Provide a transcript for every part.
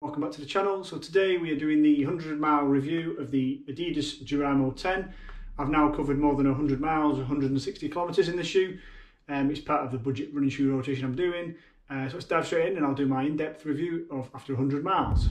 Welcome back to the channel. So today we are doing the 100-mile review of the Adidas Duramo 10. I've now covered more than 100 miles, 160 kilometers in the shoe. It's part of the budget running shoe rotation I'm doing. So let's dive straight in and I'll do my in-depth review of after 100 miles.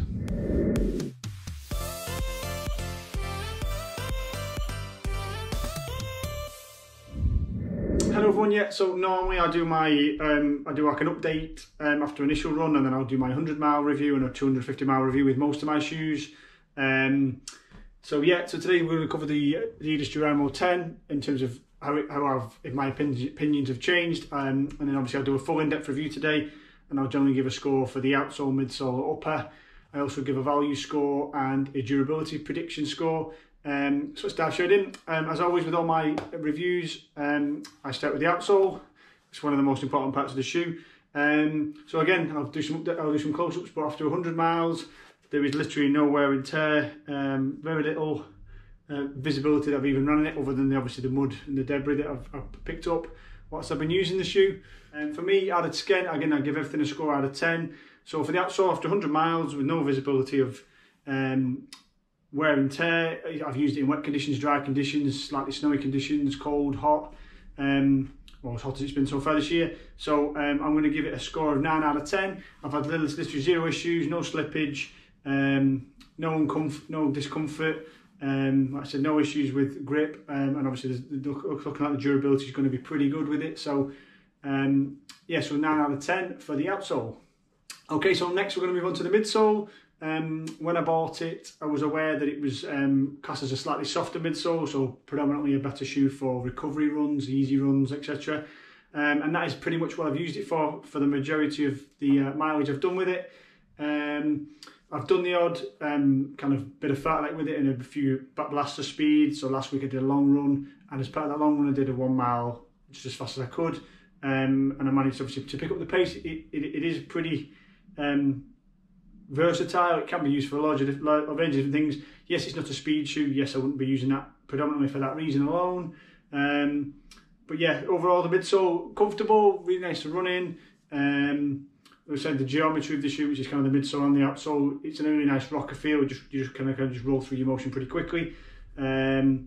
Hello everyone. Yeah, so normally I do my like an update after initial run, and then I'll do my 100-mile review and a 250-mile review with most of my shoes. So today we're going to cover the Adidas Duramo 10 in terms of how if my opinions have changed, and then obviously I'll do a full in-depth review today, and I'll generally give a score for the outsole, midsole, upper. I also give a value score and a durability prediction score. So let's dive straight in. As always with all my reviews, I start with the outsole. It's one of the most important parts of the shoe. So again, I'll do some close-ups, but after 100 miles, there is literally no wear and tear, very little visibility that I've even run in it, other than obviously the mud and the debris that I've picked up whilst I've been using the shoe. And for me, out of 10, again, I give everything a score out of 10. So for the outsole, after 100 miles with no visibility of wear and tear, I've used it in wet conditions, dry conditions, slightly snowy conditions, cold, hot, well, as hot as it's been so far this year. So I'm going to give it a score of 9 out of 10. I've had literally zero issues, no slippage, no discomfort. Like I said, no issues with grip, and obviously looking at the durability is going to be pretty good with it. So yeah, so 9 out of 10 for the outsole. Okay, so next we're going to move on to the midsole. When I bought it, I was aware that it was classed as a slightly softer midsole, so predominantly a better shoe for recovery runs, easy runs, etc. And that is pretty much what I've used it for the majority of the mileage I've done with it. I've done the odd kind of bit of fartlek with it and a few blasts of speed. So last week I did a long run, and as part of that long run I did a 1 mile just as fast as I could, and I managed obviously to pick up the pace. It is pretty versatile. It can be used for a range of different things. Yes, it's not a speed shoe. Yes, I wouldn't be using that predominantly for that reason alone. But yeah, overall the midsole comfortable, really nice to run in. I said the geometry of the shoe, which is kind of the midsole and the outsole, it's a really nice rocker feel. You just kind of just roll through your motion pretty quickly. So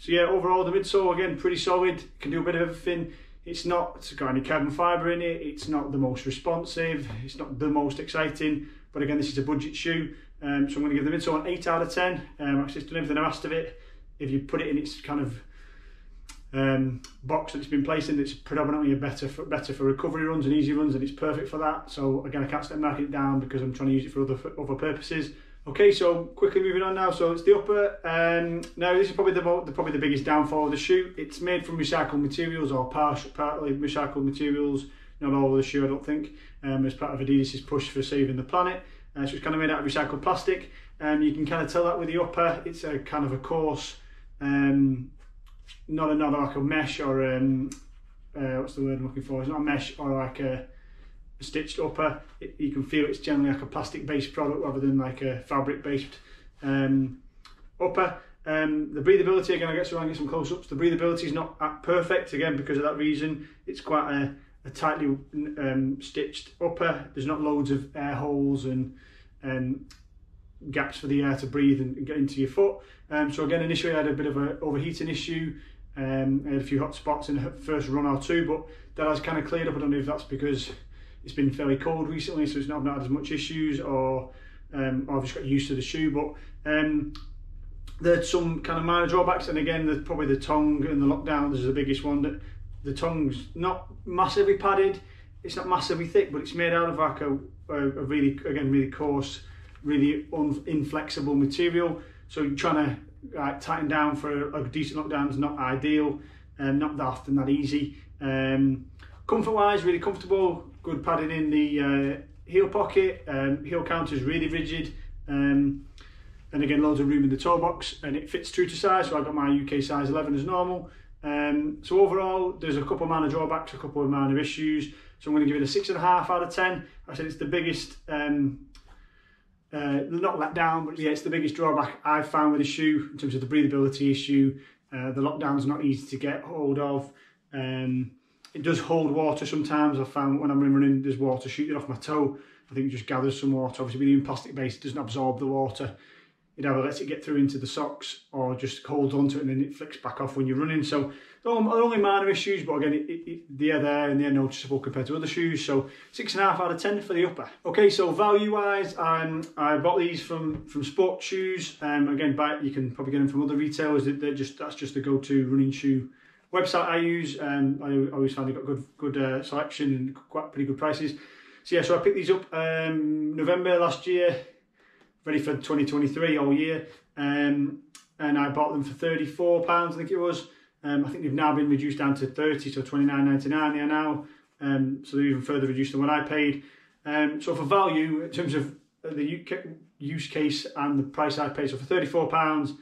yeah, overall the midsole again pretty solid. Can do a bit of everything. It's got any carbon fibre in it. It's not the most responsive. It's not the most exciting. But again, this is a budget shoe, so I'm going to give the midsole an 8 out of 10. Actually, it's done everything I've asked of it. If you put it in its kind of box that it's been placed in, it's predominantly better for recovery runs and easy runs, and it's perfect for that. So again, I can't step marking it down because I'm trying to use it for other purposes. Okay, so quickly moving on now. So it's the upper. Now this is probably the biggest downfall of the shoe. It's made from recycled materials, or partly recycled materials. Not all of the shoe, I don't think, as part of Adidas' push for saving the planet. So it's kind of made out of recycled plastic. You can kind of tell that with the upper. It's a kind of a coarse, not like a mesh or what's the word I'm looking for? It's not a mesh or like a stitched upper. You can feel it's generally like a plastic-based product rather than like a fabric-based upper. The breathability, again, I get some close-ups. The breathability is not perfect, again, because of that reason. It's quite a tightly stitched upper. There's not loads of air holes and gaps for the air to breathe and get into your foot. So again, initially I had a bit of an overheating issue. I had a few hot spots in the first run or two, but that has kind of cleared up. I don't know if that's because it's been fairly cold recently, so I've not had as much issues, or I've just got used to the shoe. But there's some kind of minor drawbacks, and again, probably the tongue and the lockdowns is the biggest one. That the tongue's not massively padded, it's not massively thick, but it's made out of like a really coarse, really inflexible material. So trying to tighten down for a decent lockdown is not ideal, and not that often that easy. Comfort-wise, really comfortable. Good padding in the heel pocket. Heel counter is really rigid, and again, loads of room in the toe box, and it fits true to size. So I got my UK size 11 as normal. So overall, there's a couple of minor drawbacks, a couple of minor issues. So I'm going to give it a 6.5 out of 10. I said it's the biggest, not let down, but yeah, it's the biggest drawback I've found with the shoe in terms of the breathability issue. The lockdown's not easy to get hold of. It does hold water sometimes. I found when I'm running, there's water shooting off my toe. I think it just gathers some water. Obviously being plastic based, it doesn't absorb the water. It either lets it get through into the socks or just holds onto it and then it flicks back off when you're running. So they're only minor issues, but again, they are there and they're noticeable compared to other shoes. So 6.5 out of 10 for the upper. Okay, so value wise, I bought these from Sport Shoes. Again, you can probably get them from other retailers. That's just the go-to running shoe website I use. I always find they've got good selection and pretty good prices. So yeah, so I picked these up November last year, ready for 2023 all year, and I bought them for £34, I think it was. I think they've now been reduced down to 30, so £29.99 they are now. So they're even further reduced than what I paid. So for value, in terms of the use case and the price I paid, so for £34,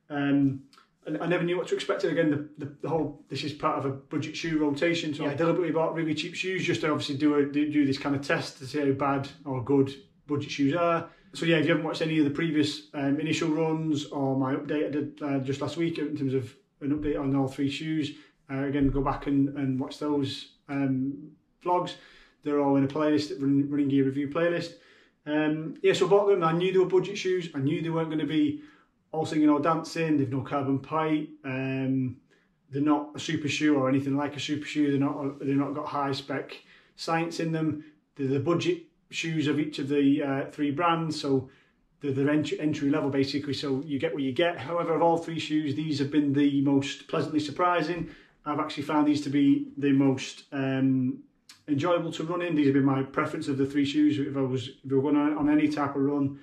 I never knew what to expect. Again, the whole, this is part of a budget shoe rotation, so I deliberately bought really cheap shoes just to obviously do this kind of test to see how bad or good budget shoes are. So yeah, if you haven't watched any of the previous initial runs or my update I did just last week in terms of an update on all 3 shoes, again, go back and watch those vlogs. They're all in a playlist, running gear review playlist. Yeah, so I bought them. I knew they were budget shoes. I knew they weren't going to be all singing or dancing. They've no carbon plate. They're not a super shoe or anything like a super shoe. They're not got high spec science in them. They're the budget shoes of each of the 3 brands, so they're entry level basically, so you get what you get. However, of all 3 shoes, these have been the most pleasantly surprising. I've actually found these to be the most enjoyable to run in. These have been my preference of the 3 shoes. If we were going on any type of run,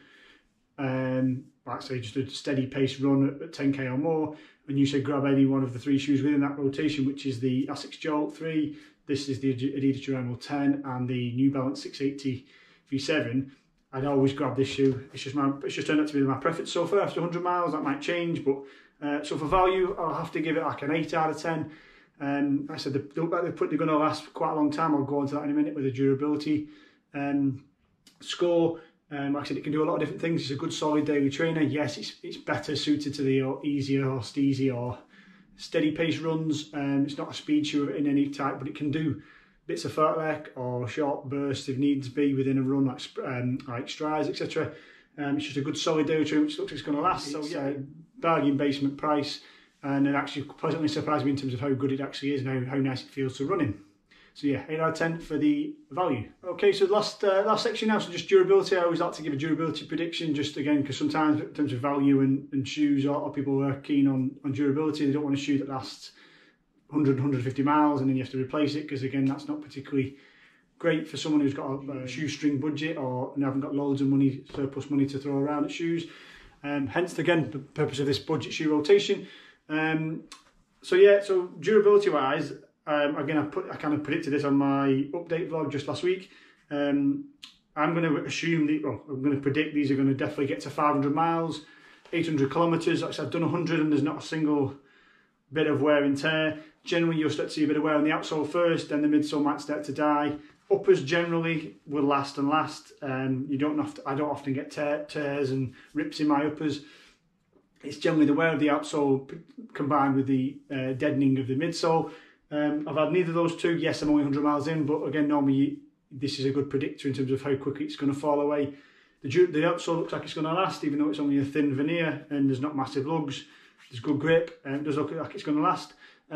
like say just a steady pace run at 10k or more, and you said grab any one of the 3 shoes within that rotation, which is the Asics Jolt 3, this is the Adidas Duramo 10, and the New Balance 680 V7, I'd always grab this shoe. It's just turned out to be my preference so far. After 100 miles, that might change, but so for value, I'll have to give it like an 8 out of 10. I said they look like they're going to last quite a long time. I'll go into that in a minute with the durability score. Like I said, it can do a lot of different things. It's a good solid daily trainer. Yes, it's better suited to the easier or steezy or steady pace runs. It's not a speed shoe in any type, but it can do bits of fartlek or short bursts if needs be within a run, like strides, etc. It's just a good solid daily trainer which looks like it's going to last. So yeah, bargain basement price, and it actually pleasantly surprised me in terms of how good it actually is and how nice it feels to run in. So yeah, 8 out of 10 for the value. Okay, so last section now, so just durability. I always like to give a durability prediction, just again, because sometimes in terms of value and shoes, or people are keen on durability. They don't want a shoe that lasts 100, 150 miles and then you have to replace it, because again, that's not particularly great for someone who's got a shoestring budget or haven't got loads of money, surplus money to throw around at shoes. Hence, again, the purpose of this budget shoe rotation. So yeah, so durability wise, again, I kind of predicted this on my update vlog just last week. I'm going to assume I'm going to predict these are going to definitely get to 500 miles, 800 kilometers. Like I said, I've done 100 and there's not a single bit of wear and tear. Generally, you'll start to see a bit of wear on the outsole first, then the midsole might start to die. Uppers generally will last and last. I don't often get tears and rips in my uppers. It's generally the wear of the outsole combined with the deadening of the midsole. I've had neither of those two. Yes, I'm only 100 miles in, but again, normally this is a good predictor in terms of how quickly it's going to fall away. The outsole looks like it's going to last, even though it's only a thin veneer and there's not massive lugs. There's good grip, and it does look like it's going to last.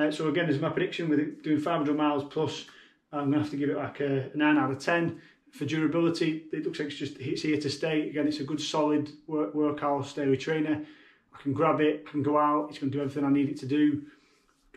So again, this is my prediction with it doing 500 miles plus. I'm going to have to give it like a 9 out of 10 for durability. It looks like it's here to stay. Again, it's a good solid workhorse daily trainer. I can grab it, I can go out, it's going to do everything I need it to do.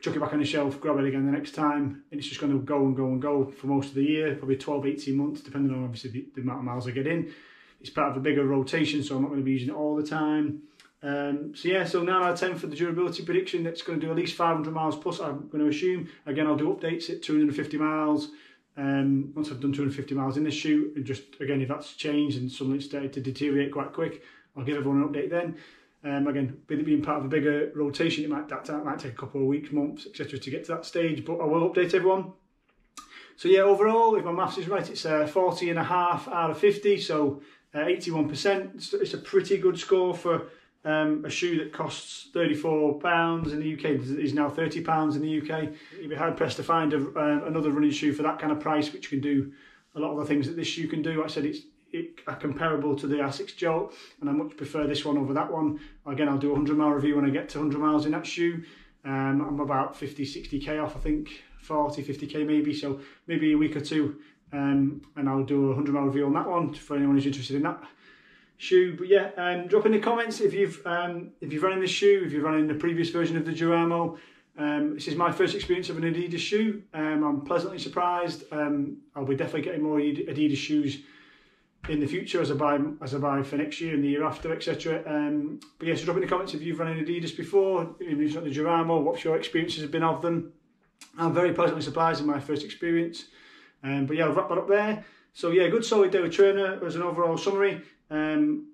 Chuck it back on the shelf, grab it again the next time, and it's just going to go and go and go for most of the year, probably 12, 18 months, depending on obviously the amount of miles I get in. It's part of a bigger rotation, so I'm not going to be using it all the time. So yeah, so 9 out of 10 for the durability prediction. That's going to do at least 500 miles plus, I'm going to assume. Again, I'll do updates at 250 miles. Once I've done 250 miles in this shoe, and just again, if that's changed and suddenly started to deteriorate quite quick, I'll give everyone an update then. Again, with it being part of a bigger rotation, that might take a couple of weeks, months, etc. to get to that stage, but I will update everyone. So yeah, overall, if my maths is right, it's 40.5 out of 50, so 81%. It's a pretty good score for a shoe that costs £34 in the UK. Is now £30 in the UK. You'd be hard pressed to find another running shoe for that kind of price, which can do a lot of the things that this shoe can do. Like I said, are comparable to the R6 Jolt, and I much prefer this one over that one. Again, I'll do a 100 mile review when I get to 100 miles in that shoe. I'm about 50, 60k off, I think, 40, 50k maybe, so maybe a week or two, and I'll do a 100 mile review on that one for anyone who's interested in that shoe. But yeah, drop in the comments if you've run in this shoe, if you've run in the previous version of the Duramo. This is my first experience of an Adidas shoe. I'm pleasantly surprised. I'll be definitely getting more Adidas shoes in the future as I buy for next year and the year after, etc. But yeah, so drop in the comments if you've run in Adidas before, if you've run the Duramo, what your experiences have been of them. I'm very pleasantly surprised in my first experience. But yeah, I'll wrap that up there. So yeah, good solid day with trainer as an overall summary. Turned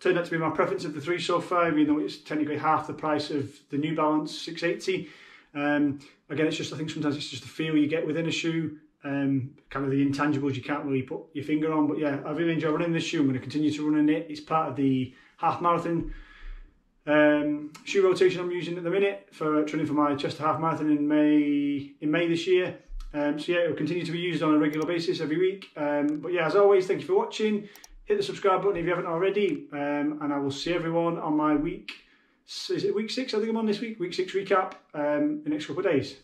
out to be my preference of the three so far, even though it's technically half the price of the New Balance 680. Again, it's just, I think sometimes it's just the feel you get within a shoe, kind of the intangibles you can't really put your finger on. But yeah, I really enjoy running this shoe. I'm going to continue to run in it. It's part of the half marathon shoe rotation I'm using at the minute for training for my Chester half marathon in May this year. So yeah, it will continue to be used on a regular basis every week. But yeah, as always, thank you for watching. Hit the subscribe button if you haven't already, and I will see everyone on my week 6, I think I'm on this week, week 6 recap in the next couple of days.